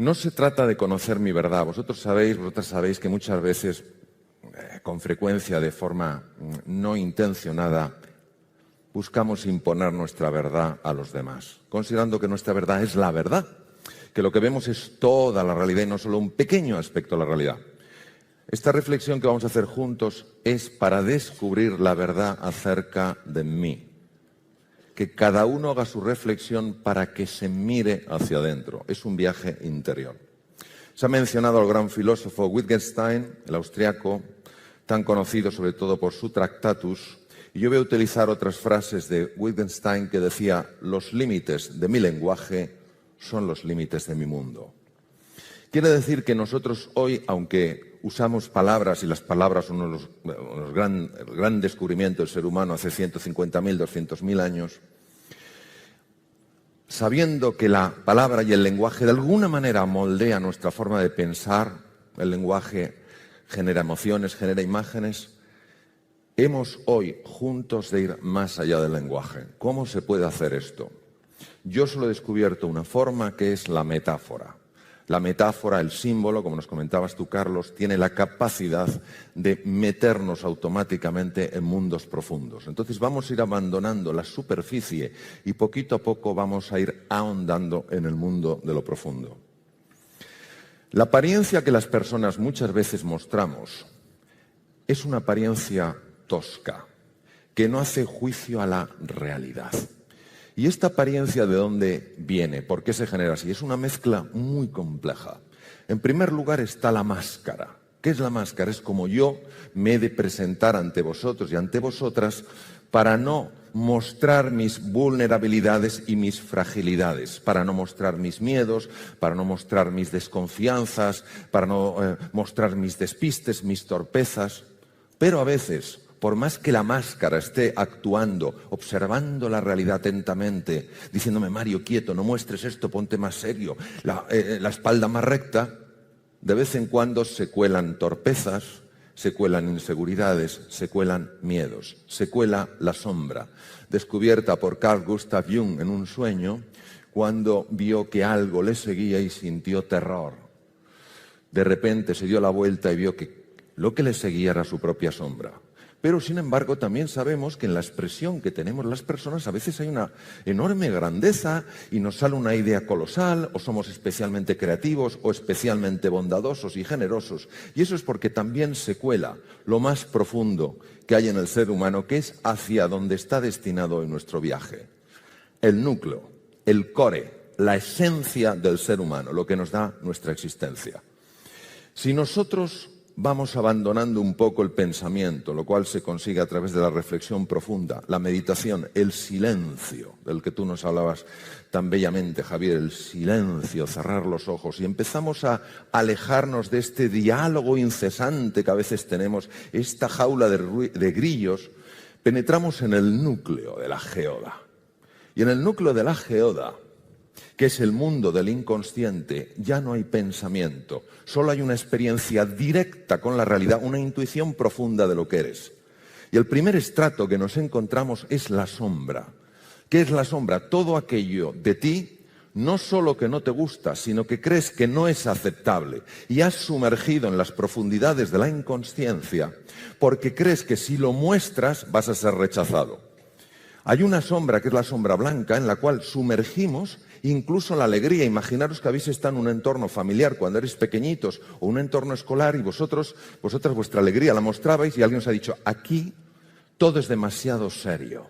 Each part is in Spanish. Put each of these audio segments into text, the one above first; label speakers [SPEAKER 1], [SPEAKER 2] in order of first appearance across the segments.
[SPEAKER 1] No se trata de conocer mi verdad. Vosotras sabéis que muchas veces, con frecuencia, de forma no intencionada, buscamos imponer nuestra verdad a los demás, considerando que nuestra verdad es la verdad, que lo que vemos es toda la realidad y no solo un pequeño aspecto de la realidad. Esta reflexión que vamos a hacer juntos es para descubrir la verdad acerca de mí. Que cada uno haga su reflexión para que se mire hacia adentro. Es un viaje interior. Se ha mencionado al gran filósofo Wittgenstein, el austriaco, tan conocido sobre todo por su Tractatus, y yo voy a utilizar otras frases de Wittgenstein que decía: los límites de mi lenguaje son los límites de mi mundo. Quiere decir que nosotros hoy, aunque usamos palabras, y las palabras son el gran descubrimiento del ser humano hace 150.000, 200.000 años, sabiendo que la palabra y el lenguaje de alguna manera moldea nuestra forma de pensar, el lenguaje genera emociones, genera imágenes, hemos hoy juntos de ir más allá del lenguaje. ¿Cómo se puede hacer esto? Yo solo he descubierto una forma que es la metáfora. La metáfora, el símbolo, como nos comentabas tú, Carlos, tiene la capacidad de meternos automáticamente en mundos profundos. Entonces vamos a ir abandonando la superficie y poquito a poco vamos a ir ahondando en el mundo de lo profundo. La apariencia que las personas muchas veces mostramos es una apariencia tosca, que no hace juicio a la realidad. ¿Y esta apariencia de dónde viene? ¿Por qué se genera así? Es una mezcla muy compleja. En primer lugar está la máscara. ¿Qué es la máscara? Es como yo me he de presentar ante vosotros y ante vosotras para no mostrar mis vulnerabilidades y mis fragilidades, para no mostrar mis miedos, para no mostrar mis desconfianzas, para no mostrar mis despistes, mis torpezas. Pero a veces, por más que la máscara esté actuando, observando la realidad atentamente, diciéndome: Mario, quieto, no muestres esto, ponte más serio, la espalda más recta, de vez en cuando se cuelan torpezas, se cuelan inseguridades, se cuelan miedos, se cuela la sombra, descubierta por Carl Gustav Jung en un sueño, cuando vio que algo le seguía y sintió terror. De repente se dio la vuelta y vio que lo que le seguía era su propia sombra. Pero, sin embargo, también sabemos que en la expresión que tenemos las personas a veces hay una enorme grandeza y nos sale una idea colosal, o somos especialmente creativos o especialmente bondadosos y generosos. Y eso es porque también se cuela lo más profundo que hay en el ser humano, que es hacia donde está destinado hoy nuestro viaje. El núcleo, el core, la esencia del ser humano, lo que nos da nuestra existencia. Si nosotros vamos abandonando un poco el pensamiento, lo cual se consigue a través de la reflexión profunda, la meditación, el silencio, del que tú nos hablabas tan bellamente, Javier, el silencio, cerrar los ojos, y empezamos a alejarnos de este diálogo incesante que a veces tenemos, esta jaula de grillos, penetramos en el núcleo de la geoda. Y en el núcleo de la geoda, que es el mundo del inconsciente, ya no hay pensamiento, solo hay una experiencia directa con la realidad, una intuición profunda de lo que eres. Y el primer estrato que nos encontramos es la sombra. ¿Qué es la sombra? Todo aquello de ti, no solo que no te gusta, sino que crees que no es aceptable y has sumergido en las profundidades de la inconsciencia porque crees que si lo muestras vas a ser rechazado. Hay una sombra que es la sombra blanca en la cual sumergimos incluso la alegría. Imaginaros que habéis estado en un entorno familiar cuando erais pequeñitos o un entorno escolar y vosotras vuestra alegría la mostrabais y alguien os ha dicho: aquí todo es demasiado serio.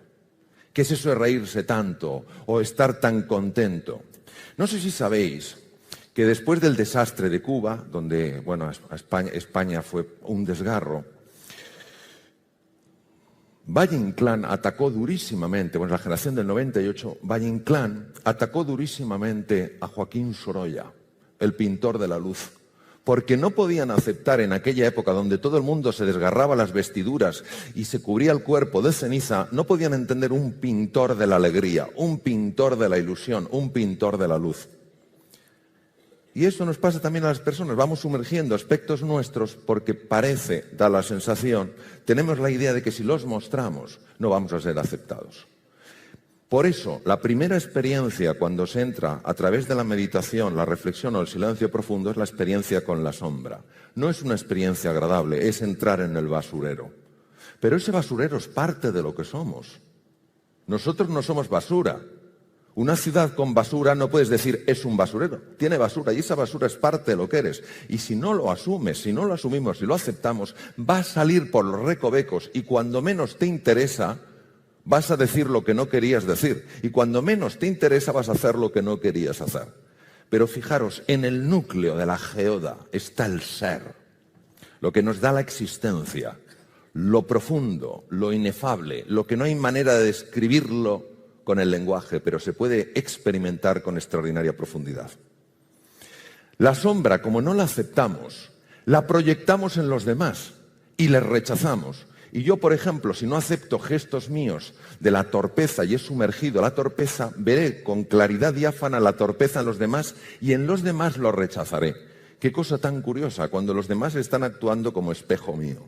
[SPEAKER 1] ¿Qué es eso de reírse tanto o estar tan contento? No sé si sabéis que después del desastre de Cuba, donde España fue un desgarro, Valle Inclán atacó durísimamente, la generación del 98, Valle Inclán atacó durísimamente a Joaquín Sorolla, el pintor de la luz, porque no podían aceptar en aquella época donde todo el mundo se desgarraba las vestiduras y se cubría el cuerpo de ceniza, no podían entender un pintor de la alegría, un pintor de la ilusión, un pintor de la luz. Y eso nos pasa también a las personas, vamos sumergiendo aspectos nuestros porque parece, da la sensación, tenemos la idea de que si los mostramos no vamos a ser aceptados. Por eso, la primera experiencia cuando se entra a través de la meditación, la reflexión o el silencio profundo es la experiencia con la sombra. No es una experiencia agradable, es entrar en el basurero. Pero ese basurero es parte de lo que somos. Nosotros no somos basura. Una ciudad con basura no puedes decir es un basurero. Tiene basura y esa basura es parte de lo que eres. Y si no lo asumes, si no lo asumimos, si lo aceptamos, va a salir por los recovecos y cuando menos te interesa, vas a decir lo que no querías decir. Y cuando menos te interesa, vas a hacer lo que no querías hacer. Pero fijaros, en el núcleo de la geoda está el ser, lo que nos da la existencia, lo profundo, lo inefable, lo que no hay manera de describirlo con el lenguaje, pero se puede experimentar con extraordinaria profundidad. La sombra, como no la aceptamos, la proyectamos en los demás y les rechazamos. Y yo, por ejemplo, si no acepto gestos míos de la torpeza y he sumergido la torpeza, veré con claridad diáfana la torpeza en los demás y en los demás lo rechazaré. Qué cosa tan curiosa cuando los demás están actuando como espejo mío.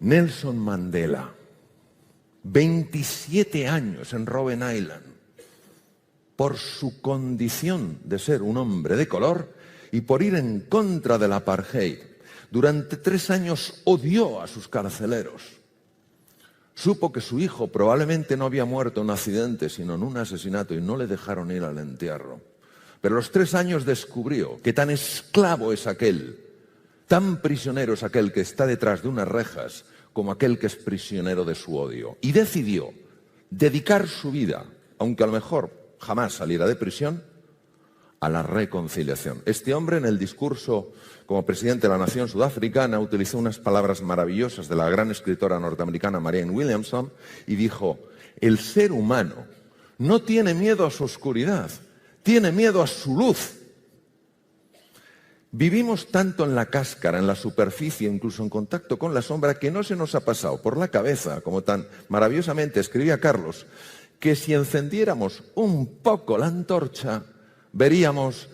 [SPEAKER 1] Nelson Mandela, 27 años en Robben Island, por su condición de ser un hombre de color y por ir en contra del apartheid. Durante 3 años odió a sus carceleros. Supo que su hijo probablemente no había muerto en un accidente, sino en un asesinato, y no le dejaron ir al entierro. Pero a los 3 años descubrió que tan esclavo es aquel, tan prisionero es aquel que está detrás de unas rejas, como aquel que es prisionero de su odio. Y decidió dedicar su vida, aunque a lo mejor jamás saliera de prisión, a la reconciliación. Este hombre, en el discurso como presidente de la nación sudafricana, utilizó unas palabras maravillosas de la gran escritora norteamericana Marianne Williamson y dijo: el ser humano no tiene miedo a su oscuridad, tiene miedo a su luz. Vivimos tanto en la cáscara, en la superficie, incluso en contacto con la sombra, que no se nos ha pasado por la cabeza, como tan maravillosamente escribía Carlos, que si encendiéramos un poco la antorcha, veríamos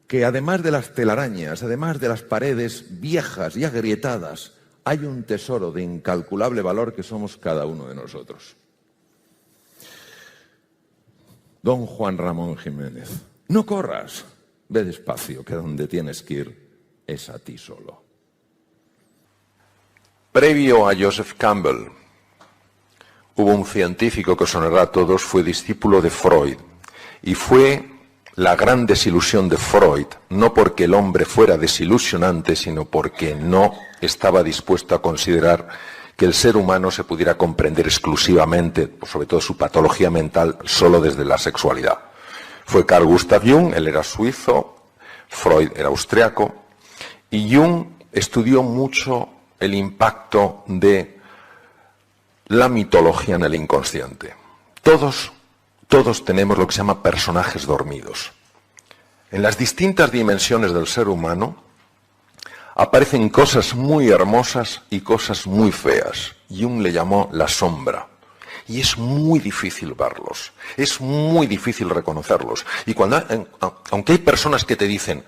[SPEAKER 1] que además de las telarañas, además de las paredes viejas y agrietadas, hay un tesoro de incalculable valor que somos cada uno de nosotros. Don Juan Ramón Jiménez, no corras. Ve despacio, que donde tienes que ir es a ti solo.
[SPEAKER 2] Previo a Joseph Campbell, hubo un científico que os sonará a todos, fue discípulo de Freud. Y fue la gran desilusión de Freud, no porque el hombre fuera desilusionante, sino porque no estaba dispuesto a considerar que el ser humano se pudiera comprender exclusivamente, sobre todo su patología mental, solo desde la sexualidad. Fue Carl Gustav Jung, él era suizo, Freud era austriaco, y Jung estudió mucho el impacto de la mitología en el inconsciente. Todos tenemos lo que se llama personajes dormidos. En las distintas dimensiones del ser humano aparecen cosas muy hermosas y cosas muy feas. Jung le llamó la sombra. Y es muy difícil verlos, es muy difícil reconocerlos. Y aunque hay personas que te dicen,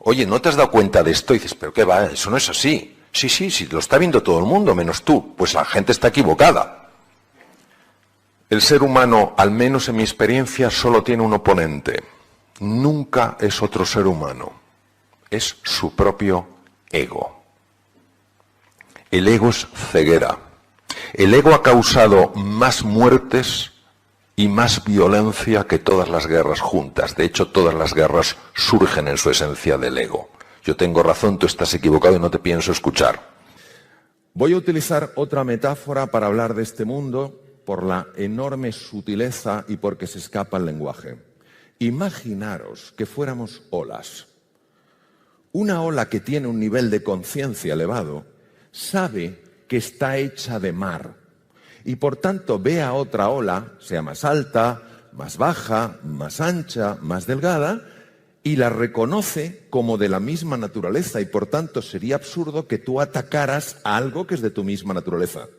[SPEAKER 2] oye, ¿no te has dado cuenta de esto? Y dices, ¿pero qué va? Eso no es así. Sí, lo está viendo todo el mundo, menos tú. Pues la gente está equivocada. El ser humano, al menos en mi experiencia, solo tiene un oponente. Nunca es otro ser humano. Es su propio ego. El ego es ceguera. El ego ha causado más muertes y más violencia que todas las guerras juntas. De hecho, todas las guerras surgen en su esencia del ego. Yo tengo razón, tú estás equivocado y no te pienso escuchar.
[SPEAKER 1] Voy a utilizar otra metáfora para hablar de este mundo por la enorme sutileza y porque se escapa el lenguaje. Imaginaros que fuéramos olas. Una ola que tiene un nivel de conciencia elevado sabe que está hecha de mar y por tanto ve a otra ola, sea más alta, más baja, más ancha, más delgada, y la reconoce como de la misma naturaleza y por tanto sería absurdo que tú atacaras a algo que es de tu misma naturaleza.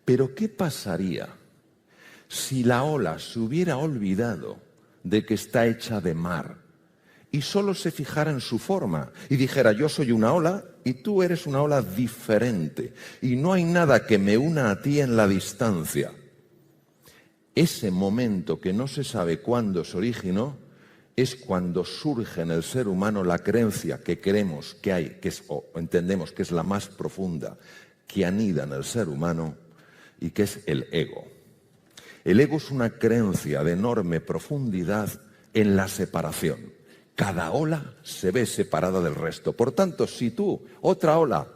[SPEAKER 1] Pero ¿qué pasaría si la ola se hubiera olvidado de que está hecha de mar y solo se fijara en su forma y dijera: yo soy una ola y tú eres una ola diferente y no hay nada que me una a ti en la distancia. Ese momento que no se sabe cuándo se originó es cuando surge en el ser humano la creencia que creemos que hay, o entendemos que es la más profunda, que anida en el ser humano, y que es el ego. El ego es una creencia de enorme profundidad en la separación. Cada ola se ve separada del resto. Por tanto, si tú, otra ola,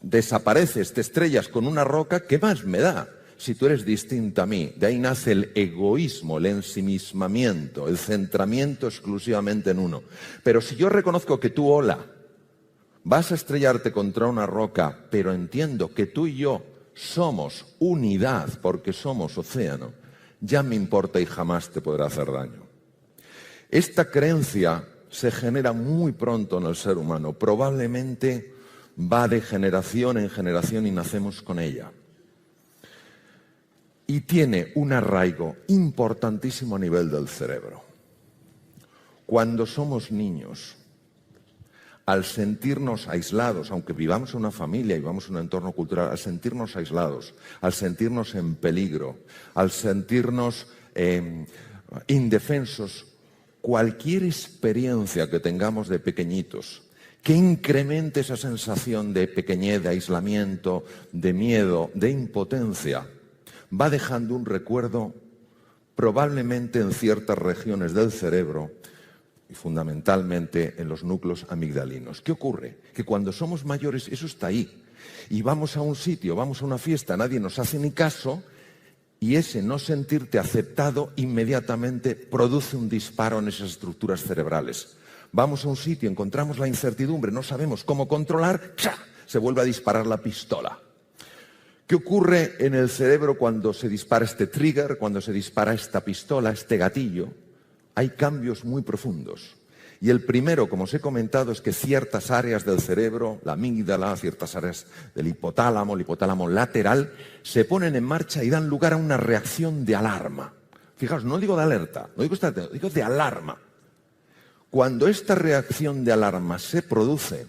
[SPEAKER 1] desapareces, te estrellas con una roca, ¿qué más me da si tú eres distinta a mí? De ahí nace el egoísmo, el ensimismamiento, el centramiento exclusivamente en uno. Pero si yo reconozco que tú, ola, vas a estrellarte contra una roca, pero entiendo que tú y yo somos unidad porque somos océano, ya me importa y jamás te podrá hacer daño. Esta creencia se genera muy pronto en el ser humano, probablemente va de generación en generación y nacemos con ella. Y tiene un arraigo importantísimo a nivel del cerebro. Cuando somos niños, al sentirnos aislados, aunque vivamos en una familia y vivamos en un entorno cultural, al sentirnos aislados, al sentirnos en peligro, al sentirnos indefensos, cualquier experiencia que tengamos de pequeñitos que incremente esa sensación de pequeñez, de aislamiento, de miedo, de impotencia, va dejando un recuerdo probablemente en ciertas regiones del cerebro y fundamentalmente en los núcleos amigdalinos. ¿Qué ocurre? Que cuando somos mayores eso está ahí y vamos a un sitio, vamos a una fiesta, nadie nos hace ni caso y ese no sentirte aceptado inmediatamente produce un disparo en esas estructuras cerebrales. Vamos a un sitio, encontramos la incertidumbre, no sabemos cómo controlar, ¡cha!, se vuelve a disparar la pistola. ¿Qué ocurre en el cerebro cuando se dispara este trigger, cuando se dispara esta pistola, este gatillo? Hay cambios muy profundos. Y el primero, como os he comentado, es que ciertas áreas del cerebro, la amígdala, ciertas áreas del hipotálamo, el hipotálamo lateral, se ponen en marcha y dan lugar a una reacción de alarma. Fijaos, no digo de alerta, no digo estrategia, digo de alarma. Cuando esta reacción de alarma se produce,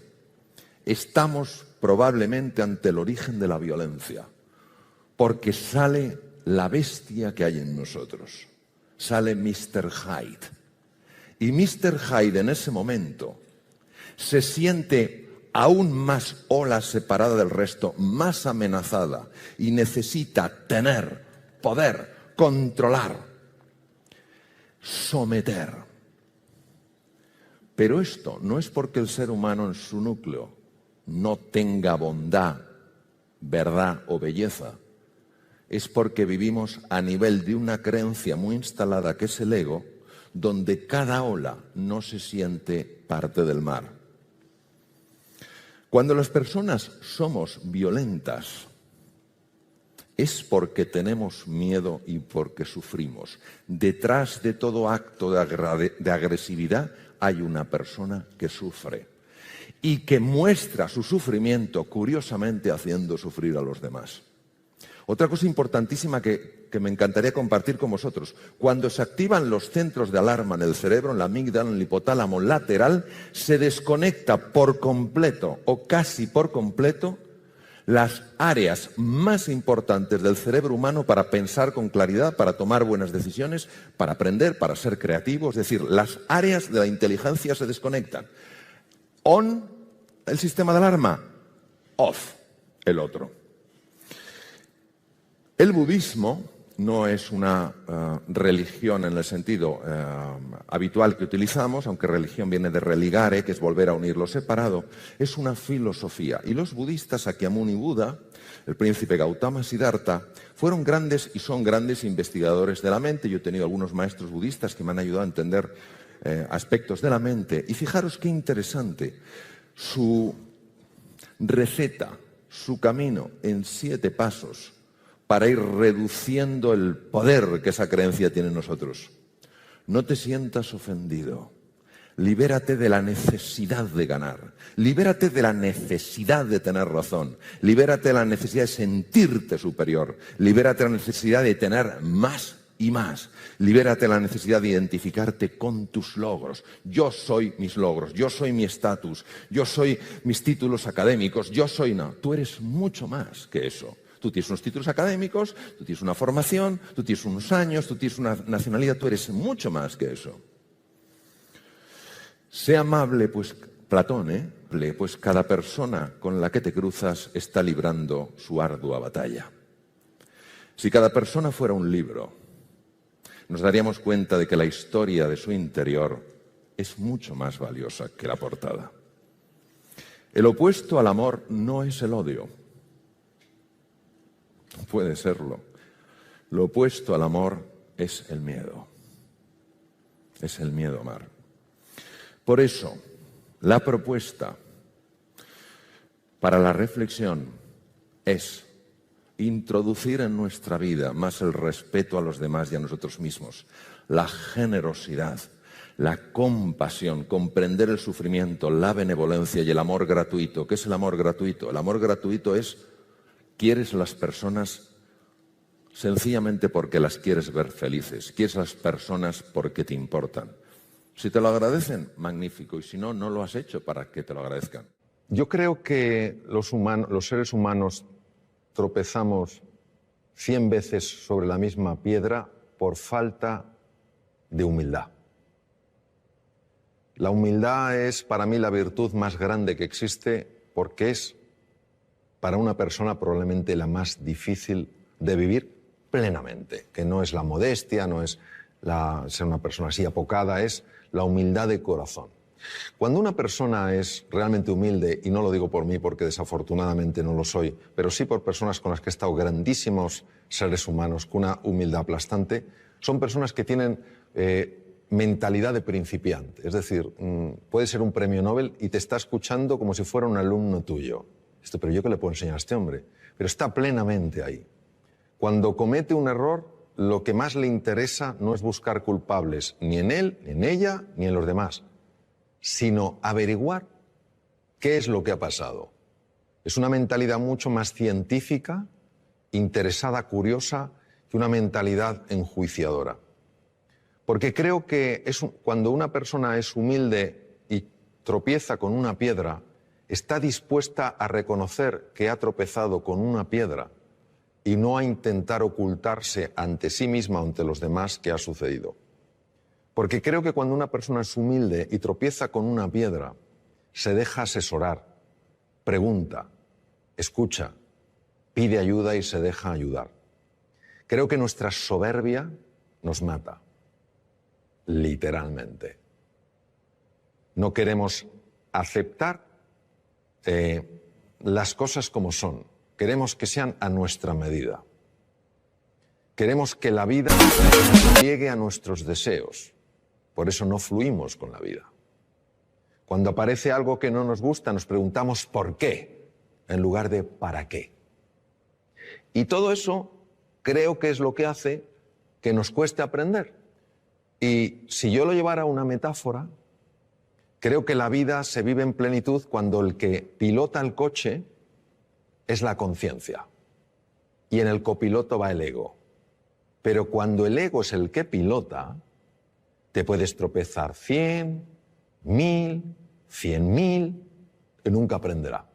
[SPEAKER 1] estamos probablemente ante el origen de la violencia, porque sale la bestia que hay en nosotros, sale Mr. Hyde. Y Mr. Hyde en ese momento se siente aún más ola separada del resto, más amenazada y necesita tener, poder, controlar, someter. Pero esto no es porque el ser humano en su núcleo no tenga bondad, verdad o belleza. Es porque vivimos a nivel de una creencia muy instalada que es el ego, donde cada ola no se siente parte del mar. Cuando las personas somos violentas, es porque tenemos miedo y porque sufrimos. Detrás de todo acto de agresividad hay una persona que sufre y que muestra su sufrimiento, curiosamente, haciendo sufrir a los demás. Otra cosa importantísima que me encantaría compartir con vosotros: cuando se activan los centros de alarma en el cerebro, en la amígdala, en el hipotálamo lateral, se desconecta por completo o casi por completo las áreas más importantes del cerebro humano para pensar con claridad, para tomar buenas decisiones, para aprender, para ser creativo. Es decir, las áreas de la inteligencia se desconectan. On, el sistema de alarma; off, el otro. El budismo no es una religión en el sentido habitual que utilizamos, aunque religión viene de religare, que es volver a unir lo separado. Es una filosofía. Y los budistas, Sakyamuni Buda, el príncipe Gautama Siddhartha, fueron grandes y son grandes investigadores de la mente. Yo he tenido algunos maestros budistas que me han ayudado a entender aspectos de la mente. Y fijaros qué interesante. Su receta, su camino en 7 pasos para ir reduciendo el poder que esa creencia tiene en nosotros. No te sientas ofendido. Libérate de la necesidad de ganar. Libérate de la necesidad de tener razón. Libérate de la necesidad de sentirte superior. Libérate de la necesidad de tener más y más. Libérate de la necesidad de identificarte con tus logros. Yo soy mis logros, yo soy mi estatus, yo soy mis títulos académicos, yo soy... No, tú eres mucho más que eso. Tú tienes unos títulos académicos, tú tienes una formación, tú tienes unos años, tú tienes una nacionalidad, tú eres mucho más que eso. Sé amable, pues Platón, pues cada persona con la que te cruzas está librando su ardua batalla. Si cada persona fuera un libro, nos daríamos cuenta de que la historia de su interior es mucho más valiosa que la portada. El opuesto al amor no es el odio. No puede serlo. Lo opuesto al amor es el miedo. Es el miedo a amar. Por eso, la propuesta para la reflexión es introducir en nuestra vida más el respeto a los demás y a nosotros mismos, la generosidad, la compasión, comprender el sufrimiento, la benevolencia y el amor gratuito. ¿Qué es el amor gratuito? El amor gratuito es: quieres a las personas sencillamente porque las quieres ver felices, quieres a las personas porque te importan. Si te lo agradecen, magnífico, y si no, no lo has hecho para que te lo agradezcan.
[SPEAKER 3] Yo creo que los seres humanos tropezamos 100 veces sobre la misma piedra por falta de humildad. La humildad es para mí la virtud más grande que existe, porque es para una persona probablemente la más difícil de vivir plenamente, que no es la modestia, no es ser una persona así apocada, es la humildad de corazón. Cuando una persona es realmente humilde, y no lo digo por mí porque desafortunadamente no lo soy, pero sí por personas con las que he estado, grandísimos seres humanos con una humildad aplastante, son personas que tienen mentalidad de principiante. Es decir, puede ser un premio Nobel y te está escuchando como si fuera un alumno tuyo. Pero ¿yo qué le puedo enseñar a este hombre? Pero está plenamente ahí. Cuando comete un error, lo que más le interesa no es buscar culpables ni en él, ni en ella, ni en los demás, sino averiguar qué es lo que ha pasado. Es una mentalidad mucho más científica, interesada, curiosa, que una mentalidad enjuiciadora. Porque creo que cuando una persona es humilde y tropieza con una piedra, está dispuesta a reconocer que ha tropezado con una piedra y no a intentar ocultarse ante sí misma o ante los demás qué ha sucedido. Porque creo que cuando una persona es humilde y tropieza con una piedra, se deja asesorar, pregunta, escucha, pide ayuda y se deja ayudar. Creo que nuestra soberbia nos mata, literalmente. No queremos aceptar las cosas como son. Queremos que sean a nuestra medida. Queremos que la vida llegue a nuestros deseos. Por eso no fluimos con la vida. Cuando aparece algo que no nos gusta, nos preguntamos ¿por qué? En lugar de ¿para qué? Y todo eso creo que es lo que hace que nos cueste aprender. Y si yo lo llevara a una metáfora, creo que la vida se vive en plenitud cuando el que pilota el coche es la conciencia y en el copiloto va el ego. Pero cuando el ego es el que pilota, te puedes tropezar 100, 1000, 100.000 y nunca aprenderá.